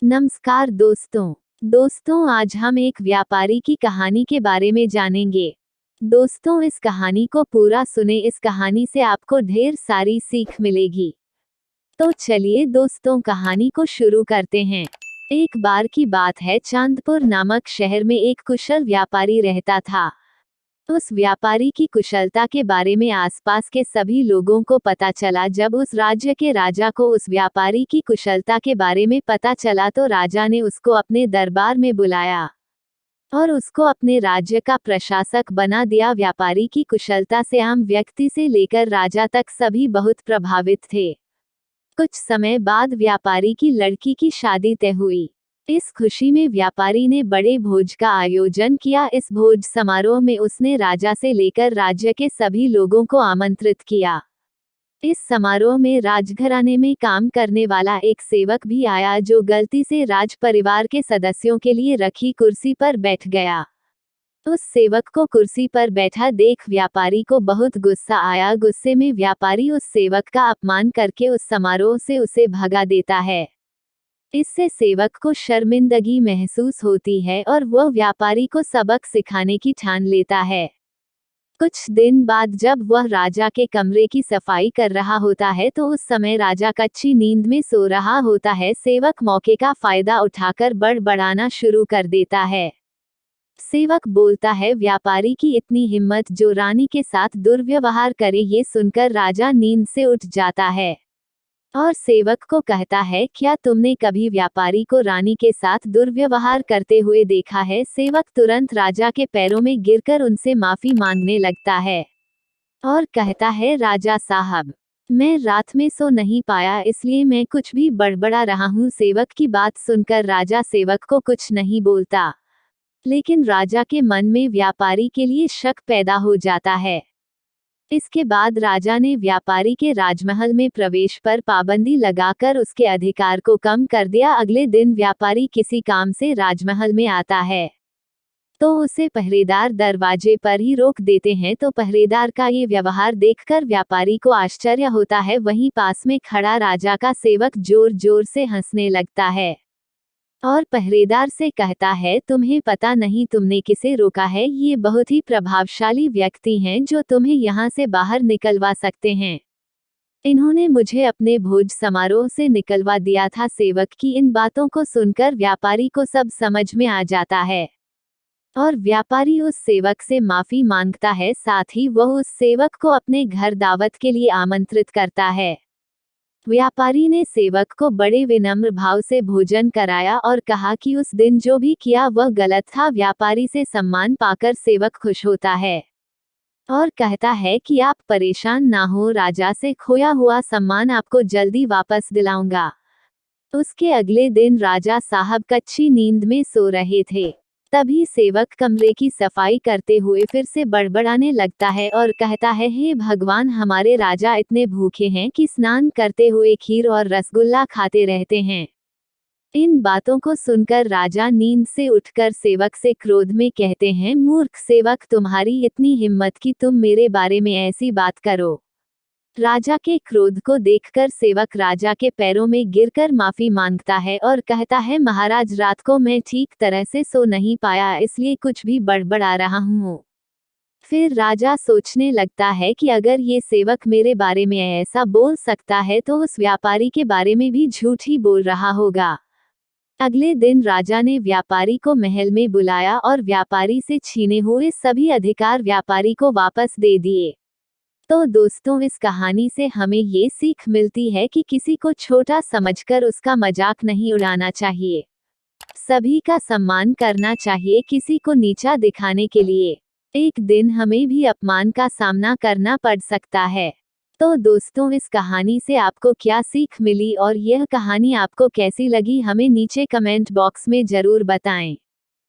नमस्कार दोस्तों, आज हम एक व्यापारी की कहानी के बारे में जानेंगे। दोस्तों, इस कहानी को पूरा सुने, इस कहानी से आपको ढेर सारी सीख मिलेगी। तो चलिए दोस्तों, कहानी को शुरू करते हैं। एक बार की बात है, चांदपुर नामक शहर में एक कुशल व्यापारी रहता था। उस व्यापारी की कुशलता के बारे में आसपास के सभी लोगों को पता चला। जब उस राज्य के राजा को उस व्यापारी की कुशलता के बारे में पता चला तो राजा ने उसको अपने दरबार में बुलाया और उसको अपने राज्य का प्रशासक बना दिया। व्यापारी की कुशलता से आम व्यक्ति से लेकर राजा तक सभी बहुत प्रभावित थे। कुछ समय बाद व्यापारी की लड़की की शादी तय हुई। इस खुशी में व्यापारी ने बड़े भोज का आयोजन किया। इस भोज समारोह में उसने राजा से लेकर राज्य के सभी लोगों को आमंत्रित किया। इस समारोह में राजघराने में काम करने वाला एक सेवक भी आया, जो गलती से राज परिवार के सदस्यों के लिए रखी कुर्सी पर बैठ गया। उस सेवक को कुर्सी पर बैठा देख व्यापारी को बहुत गुस्सा आया। गुस्से में व्यापारी उस सेवक का अपमान करके उस समारोह से उसे भगा देता है। इससे सेवक को शर्मिंदगी महसूस होती है और वह व्यापारी को सबक सिखाने की ठान लेता है। कुछ दिन बाद जब वह राजा के कमरे की सफाई कर रहा होता है तो उस समय राजा कच्ची नींद में सो रहा होता है। सेवक मौके का फायदा उठाकर बड़बड़ाना शुरू कर देता है। सेवक बोलता है, व्यापारी की इतनी हिम्मत जो रानी के साथ दुर्व्यवहार करे। ये सुनकर राजा नींद से उठ जाता है और सेवक को कहता है, क्या तुमने कभी व्यापारी को रानी के साथ दुर्व्यवहार करते हुए देखा है? सेवक तुरंत राजा के पैरों में गिरकर उनसे माफी मांगने लगता है और कहता है, राजा साहब, मैं रात में सो नहीं पाया, इसलिए मैं कुछ भी बड़बड़ा रहा हूँ। सेवक की बात सुनकर राजा सेवक को कुछ नहीं बोलता, लेकिन राजा के मन में व्यापारी के लिए शक पैदा हो जाता है। इसके बाद राजा ने व्यापारी के राजमहल में प्रवेश पर पाबंदी लगाकर उसके अधिकार को कम कर दिया। अगले दिन व्यापारी किसी काम से राजमहल में आता है तो उसे पहरेदार दरवाजे पर ही रोक देते हैं। तो पहरेदार का ये व्यवहार देखकर व्यापारी को आश्चर्य होता है। वहीं पास में खड़ा राजा का सेवक जोर जोर से हंसने लगता है और पहरेदार से कहता है, तुम्हें पता नहीं तुमने किसे रोका है? ये बहुत ही प्रभावशाली व्यक्ति हैं जो तुम्हें यहाँ से बाहर निकलवा सकते हैं। इन्होंने मुझे अपने भोज समारोह से निकलवा दिया था। सेवक की इन बातों को सुनकर व्यापारी को सब समझ में आ जाता है और व्यापारी उस सेवक से माफी मांगता है। साथ ही वह उस सेवक को अपने घर दावत के लिए आमंत्रित करता है। व्यापारी ने सेवक को बड़े विनम्र भाव से भोजन कराया और कहा कि उस दिन जो भी किया वह गलत था। व्यापारी से सम्मान पाकर सेवक खुश होता है और कहता है कि आप परेशान ना हो, राजा से खोया हुआ सम्मान आपको जल्दी वापस दिलाऊंगा। उसके अगले दिन राजा साहब कच्ची नींद में सो रहे थे। तभी सेवक कमरे की सफाई करते हुए फिर से बड़बड़ाने लगता है और कहता है, हे भगवान, हमारे राजा इतने भूखे हैं कि स्नान करते हुए खीर और रसगुल्ला खाते रहते हैं। इन बातों को सुनकर राजा नींद से उठकर सेवक से क्रोध में कहते हैं, मूर्ख सेवक, तुम्हारी इतनी हिम्मत कि तुम मेरे बारे में ऐसी बात करो। राजा के क्रोध को देखकर सेवक राजा के पैरों में गिरकर माफी मांगता है और कहता है, महाराज, रात को मैं ठीक तरह से सो नहीं पाया, इसलिए कुछ भी बड़बड़ा रहा हूँ। फिर राजा सोचने लगता है कि अगर ये सेवक मेरे बारे में ऐसा बोल सकता है तो उस व्यापारी के बारे में भी झूठ ही बोल रहा होगा। अगले दिन राजा ने व्यापारी को महल में बुलाया और व्यापारी से छीने हुए सभी अधिकार व्यापारी को वापस दे दिए। तो दोस्तों, इस कहानी से हमें ये सीख मिलती है कि किसी को छोटा समझकर उसका मजाक नहीं उड़ाना चाहिए। सभी का सम्मान करना चाहिए, किसी को नीचा दिखाने के लिए एक दिन हमें भी अपमान का सामना करना पड़ सकता है। तो दोस्तों, इस कहानी से आपको क्या सीख मिली और यह कहानी आपको कैसी लगी, हमें नीचे कमेंट बॉक्स में जरूर बताएं।